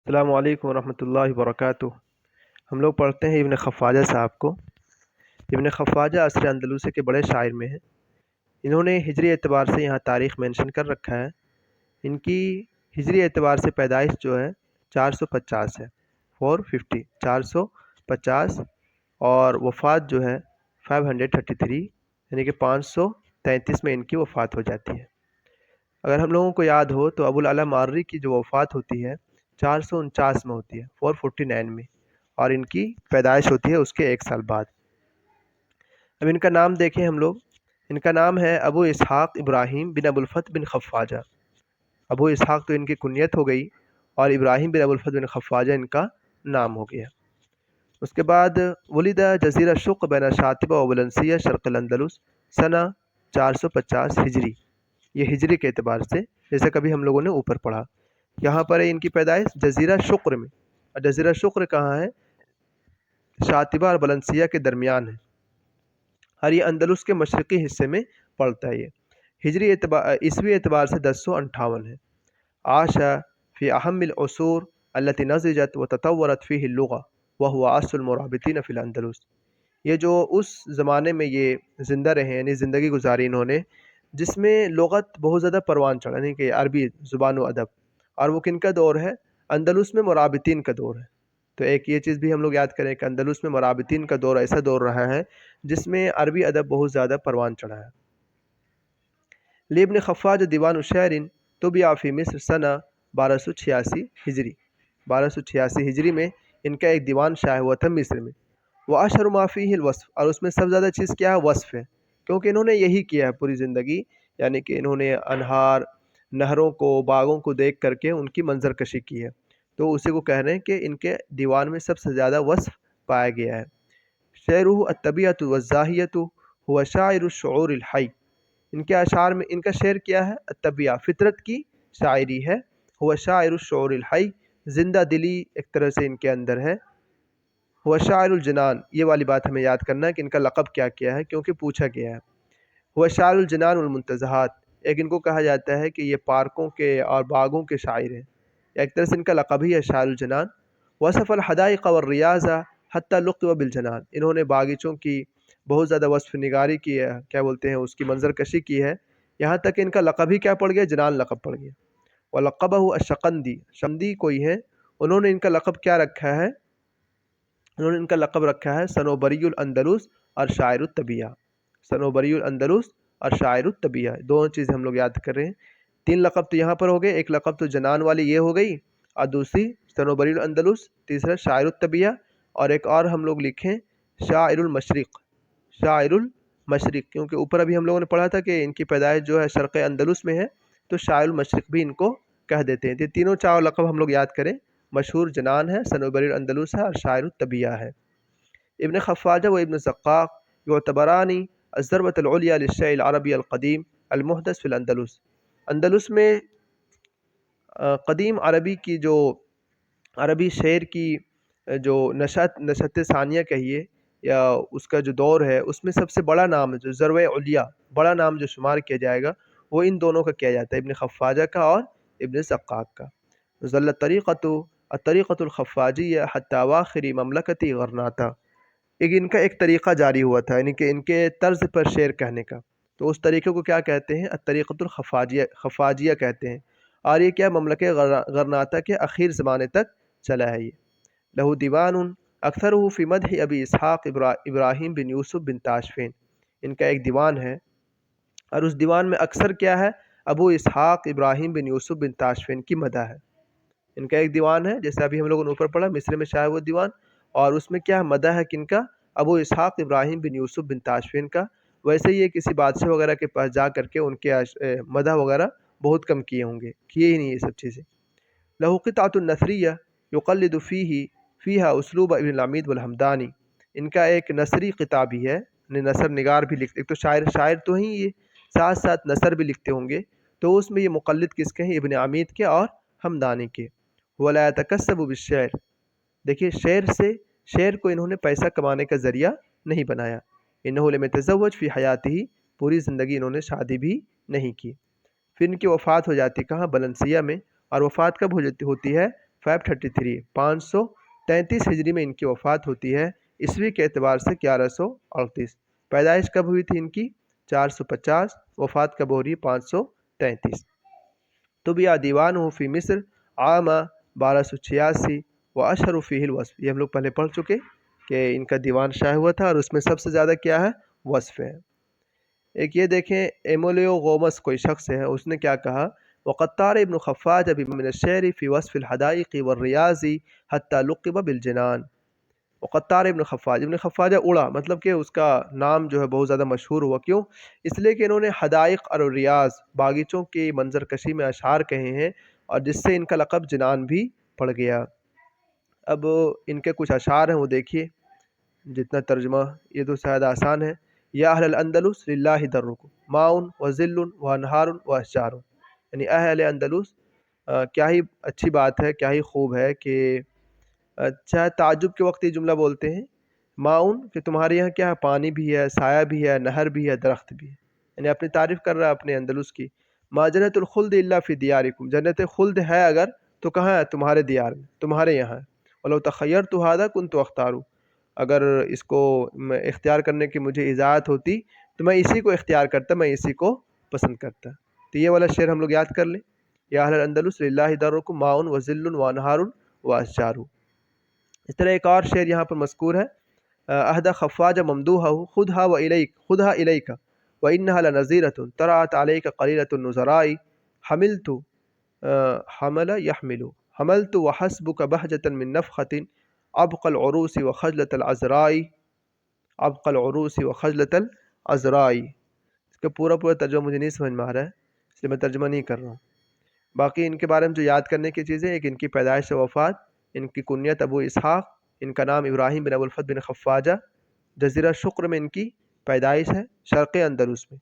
السلام علیکم ورحمۃ اللہ وبرکاتہ۔ ہم لوگ پڑھتے ہیں ابن خفاجہ صاحب کو۔ ابن خفاجہ عصر اندلسی کے بڑے شاعر میں ہیں۔ انہوں نے ہجری اعتبار سے یہاں تاریخ مینشن کر رکھا ہے۔ ان کی ہجری اعتبار سے پیدائش جو ہے 450 ہے، 450 450، اور وفات جو ہے 533 یعنی کہ 533 میں ان کی وفات ہو جاتی ہے۔ اگر ہم لوگوں کو یاد ہو تو ابو العلا مارری کی جو وفات ہوتی ہے 449 میں ہوتی ہے، 449 میں، اور ان کی پیدائش ہوتی ہے اس کے 1 سال بعد۔ اب ان کا نام دیکھیں ہم لوگ۔ ان کا نام ہے ابو اسحاق ابراہیم بن ابوالفتح بن خفاجہ۔ ابو اسحاق تو ان کی کنیت ہو گئی، اور ابراہیم بن ابوالفتح بن خفاجہ ان کا نام ہو گیا۔ اس کے بعد ولدہ جزیرہ شق بین شاطبہ و ولنسیہ شرق الاندلس سنہ 450 ہجری۔ یہ ہجری کے اعتبار سے، جیسے کبھی ہم لوگوں نے اوپر پڑھا، یہاں پر ہے ان کی پیدائش جزیرہ شقر میں۔ اور جزیرہ شقر کہاں ہے؟ شاطبہ اور بلنسیہ کے درمیان ہے، اور یہ اندلس کے مشرقی حصے میں پڑتا ہے۔ یہ ہجری عیسوی اعتبار سے 1058 ہے۔ عاشا فی اہم العصور التي نضجت وتطورت فيه اللغة وهو عصر المرابطین فی الاندلس۔ یہ جو اس زمانے میں یہ زندہ رہے، یعنی زندگی گزاری انہوں نے، جس میں لغت بہت زیادہ پروان چڑھا، یعنی کہ عربی زبان و ادب، اور وہ کن کا دور ہے؟ اندلس میں مرابطین کا دور ہے۔ تو ایک یہ چیز بھی ہم لوگ یاد کریں کہ اندلس میں مرابطین کا دور ایسا دور رہا ہے جس میں عربی ادب بہت زیادہ پروان چڑھا ہے۔ لابن خفاجہ دیوان الشعر طبع فی مصر سنہ 1286 ہجری۔ 1286 ہجری میں ان کا ایک دیوان شائع ہوا تھا مصر میں۔ واشہر ما فیہ الوصف، اور اس میں سب سے زیادہ چیز کیا ہے؟ وصف ہے، کیونکہ انہوں نے یہی کیا ہے پوری زندگی، یعنی کہ انہوں نے انہار، نہروں کو، باغوں کو دیکھ کر کے ان کی منظر کشی کی ہے، تو اسی کو کہہ رہے ہیں کہ ان کے دیوان میں سب سے زیادہ وصف پایا گیا ہے۔ شعرہ الطبیعۃ والزاہیۃ هو شاعر الشعور الحی۔ ان کے اشعار میں ان کا شعر کیا ہے؟ الطبیعہ، فطرت کی شاعری ہے۔ هو شاعر الشعور الحی، زندہ دلی ایک طرح سے ان کے اندر ہے۔ هو شاعر الجنان، یہ والی بات ہمیں یاد کرنا ہے کہ ان کا لقب کیا کیا ہے، کیونکہ پوچھا گیا ہے۔ هو شاعر الجنان والمنتزہات، ایک ان کو کہا جاتا ہے کہ یہ پارکوں کے اور باغوں کے شاعر ہیں، ایک طرح سے ان کا لقب ہی ہے شاعر الجنان۔ وصف الحدائق والریاضہ حتی لقب بالجنان، انہوں نے باغیچوں کی بہت زیادہ وصف نگاری کی ہے، کیا بولتے ہیں، اس کی منظر کشی کی ہے، یہاں تک کہ ان کا لقب ہی کیا پڑ گیا؟ جنان لقب پڑ گیا۔ ولقبہ الشقندی، شمدی کوئی ہے، انہوں نے ان کا لقب کیا رکھا ہے؟ انہوں نے ان کا لقب رکھا ہے صنوبری الاندلس اور شاعر الطبیعہ۔ صنوبری الاندلس اور شاعر الطبیعہ، دونوں چیزیں ہم لوگ یاد کر رہے ہیں۔ 3 لقب تو یہاں پر ہو گئے، ایک لقب تو جنان والی یہ ہو گئی، اور دوسری صنوبری الاندلس، تیسرا شاعر الطبیعہ، اور ایک اور ہم لوگ لکھیں شاعر المشرق۔ شاعر المشرق، کیونکہ اوپر ابھی ہم لوگوں نے پڑھا تھا کہ ان کی پیدائش جو ہے شرق اندلس میں ہے، تو شاعر المشرق بھی ان کو کہہ دیتے ہیں۔ یہ تینوں 4 لقب ہم لوگ یاد کریں، مشہور جنان ہے، صنوبری الاندلس ہے، اور شاعر الطبیعہ ہے۔ ابن خفاجہ و ابن زقاق یعتبران الضربۃ العلیٰ للشعر العربی القدیم المحدث فی الاندلس۔ اندلس میں قدیم عربی کی جو عربی شعر کی جو نشأت ثانیہ کہیے، یا اس کا جو دور ہے، اس میں سب سے بڑا نام جو ذروہ علیٰ، بڑا نام جو شمار کیا جائے گا، وہ ان دونوں کا کیا جاتا ہے، ابن خفاجہ کا اور ابن زقاق کا۔ ظلت الطریقۃ الخفاجیہ حتی اواخر مملکت غرناطہ، ان کا ایک طریقہ جاری ہوا تھا، یعنی کہ ان کے طرز پر شعر کہنے کا، تو اس طریقے کو کیا کہتے ہیں؟ الطریقۃ خفاجیہ کہتے ہیں، اور یہ کیا مملکت غرناطہ کے اخیر زمانے تک چلا ہے۔ یہ لہو دیوان اکثرہ فی مدح ابی اسحاق ابراہیم بن یوسف بن تاشفین، ان کا ایک دیوان ہے، اور اس دیوان میں اکثر کیا ہے؟ ابو اسحاق ابراہیم بن یوسف بن تاشفین کی مدح ہے۔ ان کا ایک دیوان ہے، جیسے ابھی ہم لوگوں نے اوپر پڑھا، مصر میں شائع ہوا دیوان، اور اس میں کیا مدح ہے کن کا؟ ابو اسحاق ابراہیم بن یوسف بن تاشفین کا۔ ویسے یہ کسی بادشاہ وغیرہ کے پاس جا کر کے ان کے مدح وغیرہ بہت کم کیے ہوں گے، کیے ہی نہیں یہ سب چیزیں۔ لہو قطعۃ نثریہ یقلد فیہا اسلوب ابن العمید والحمدانی، ان کا ایک نثری قطع بھی ہے، نثر نگار بھی لکھتے، ایک تو شاعر تو ہی یہ، ساتھ ساتھ نثر بھی لکھتے ہوں گے، تو اس میں یہ مقلد کس کے ہیں؟ ابن عمید کے اور حمدانی کے۔ ولا يتکسب بالشعر، دیکھیے شعر کو انہوں نے پیسہ کمانے کا ذریعہ نہیں بنایا۔ انہ لم یتزوج فی حیاتہ، پوری زندگی انہوں نے شادی بھی نہیں کی۔ پھر ان کی وفات ہو جاتی کہاں؟ بلنسیہ میں، اور وفات کب ہوتی ہے؟ 533 533 ہجری میں ان کی وفات ہوتی ہے، عیسوی کے اعتبار سے 1138۔ پیدائش کب ہوئی تھی ان کی؟ 450، وفات کب ہو رہی ہے؟ 533۔ طبع دیوانہ فی مصر عام 1286 واشہر فیہ الوصف۔ یہ ہم لوگ پہلے پڑھ چکے کہ ان کا دیوان شائع ہوا تھا، اور اس میں سب سے زیادہ کیا ہے؟ وصف ہے۔ ایک یہ دیکھیں ایمولیو غومس کوئی شخص ہے، اس نے کیا کہا؟ وقد طار ابن خفاج من الشعر فی وصف الحدائق والریاض حتی لقب بالجنان۔ وقد طار ابن خفاج، ابن خفاجہ اڑا، مطلب کہ اس کا نام جو ہے بہت زیادہ مشہور ہوا۔ کیوں؟ اس لیے کہ انہوں نے حدائق اور ریاض، باغیچوں کی منظر کشی میں اشعار کہے ہیں، اور جس سے ان کا لقب جنان بھی پڑ گیا۔ اب ان کے کچھ اشعار ہیں، وہ دیکھیے، جتنا ترجمہ یہ تو شاید آسان ہے۔ یا اہل الاندلس للہ درکم ماء وظل وانہار واشجار، یعنی اہل اندلس، کیا ہی اچھی بات ہے، کیا ہی خوب ہے کہ چاہے تعجب کے وقت یہ جملہ بولتے ہیں، معاون، کہ تمہارے یہاں کیا ہے؟ پانی بھی ہے، سایہ بھی ہے، نہر بھی ہے، درخت بھی ہے، یعنی اپنی تعریف کر رہا ہے اپنے اندلس کی۔ ما جنت الخلد الا فی دیارکم، جنت خلد ہے اگر تو کہاں ہے؟ تمہارے دیار میں، تمہارے یہاں ہے۔ ولو تخیرت ھذا کنت اختار، اگر اس کو اختیار کرنے کی مجھے اجازت ہوتی تو میں اسی کو اختیار کرتا، میں اسی کو پسند کرتا۔ تو یہ والا شعر ہم لوگ یاد کر لیں، یا اہل الاندلس للہ درکم ماء وظل وانہار واشجار۔ اس طرح ایک اور شعر یہاں پر مذکور ہے، اہدى خفاج ممدوحہ خذها والیک خذها الیک وانها لنذیرۃ طرأت علیک قلیلۃ النذراء حملت حمل یحمل حملت وحسبک بہجۃ من نفخۃ ابقى العروس وخجلۃ العذراء ابقى العروس وخجلۃ العذراء۔ اس کا پورا ترجمہ مجھے نہیں سمجھ میں آ رہا ہے، اس لیے میں ترجمہ نہیں کر رہا ہوں۔ باقی ان کے بارے میں جو یاد کرنے کی چیزیں، ایک ان کی پیدائش و وفات، ان کی کنیت ابو اسحاق، ان کا نام ابراہیم بن ابوالفتح بن خفاجہ، جزیرہ شکر میں ان کی پیدائش ہے، شرق اندلس میں،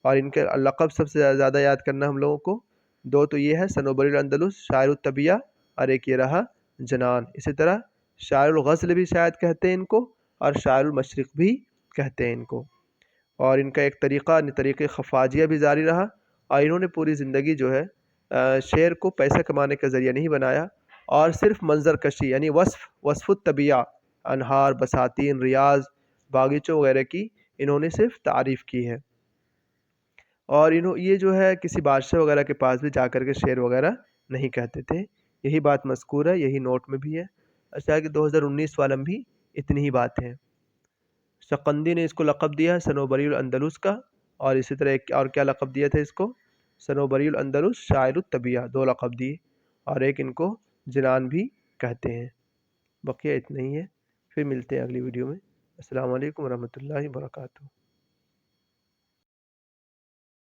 اور ان کے لقب سب سے زیادہ یاد کرنا ہم لوگوں کو، دو تو یہ ہے صنوبری الاندلس شاعر الطبیعہ، اور ایک یہ رہا جنان۔ اسی طرح شاعر الغزل بھی شاید کہتے ہیں ان کو، اور شاعر المشرق بھی کہتے ہیں ان کو۔ اور ان کا ایک طریقہ خفاجیہ بھی جاری رہا، اور انہوں نے پوری زندگی جو ہے شعر کو پیسہ کمانے کا ذریعہ نہیں بنایا، اور صرف منظر کشی یعنی وصف الطبیعہ، انہار، بساتین، ریاض، باغیچوں وغیرہ کی انہوں نے صرف تعریف کی ہے۔ اور یہ جو ہے کسی بادشاہ وغیرہ کے پاس بھی جا کر کے شعر وغیرہ نہیں کہتے تھے، یہی بات مذکور ہے، یہی نوٹ میں بھی ہے۔ اچھا کہ 2019 والا میں بھی اتنی ہی بات ہے۔ سقندی نے اس کو لقب دیا ہے صنوبری الاندلس کا، اور اسی طرح ایک اور کیا لقب دیا تھا اس کو؟ صنوبری الاندلس شاعر الطبیعہ، دو لقب دیے، اور ایک ان کو جنان بھی کہتے ہیں۔ بقیہ اتنا ہی ہے، پھر ملتے ہیں اگلی ویڈیو میں۔ السلام علیکم ورحمۃ اللہ وبرکاتہ۔